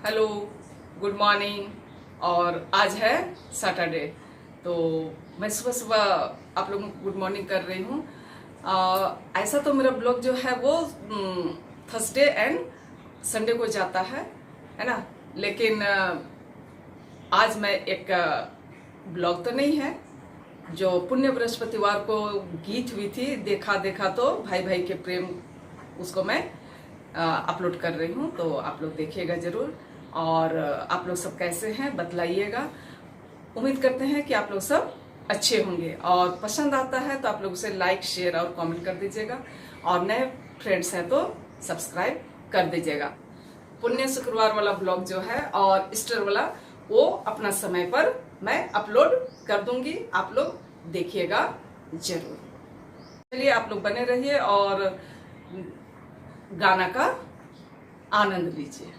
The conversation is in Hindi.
Hello, good morning. और आज है सैटरडे, तो मैं सुबह सुबह आप लोगों को गुड मॉर्निंग कर रही हूँ। ऐसा तो मेरा ब्लॉग जो है वो थर्सडे एंड संडे को जाता है ना। लेकिन आज मैं एक ब्लॉग तो नहीं है, जो पुण्य बृहस्पतिवार को गीत हुई थी देखा देखा तो भाई भाई के प्रेम, उसको मैं अपलोड कर रही हूँ। तो आप लोग देखिएगा जरूर, और आप लोग सब कैसे हैं बतलाइएगा। उम्मीद करते हैं कि आप लोग सब अच्छे होंगे, और पसंद आता है तो आप लोग उसे लाइक शेयर और कमेंट कर दीजिएगा, और नए फ्रेंड्स हैं तो सब्सक्राइब कर दीजिएगा। पुण्य शुक्रवार वाला ब्लॉग जो है और ईस्टर वाला, वो अपना समय पर मैं अपलोड कर दूंगी, आप लोग देखिएगा जरूर। चलिए आप लोग बने रहिए और गाना का आनंद लीजिए।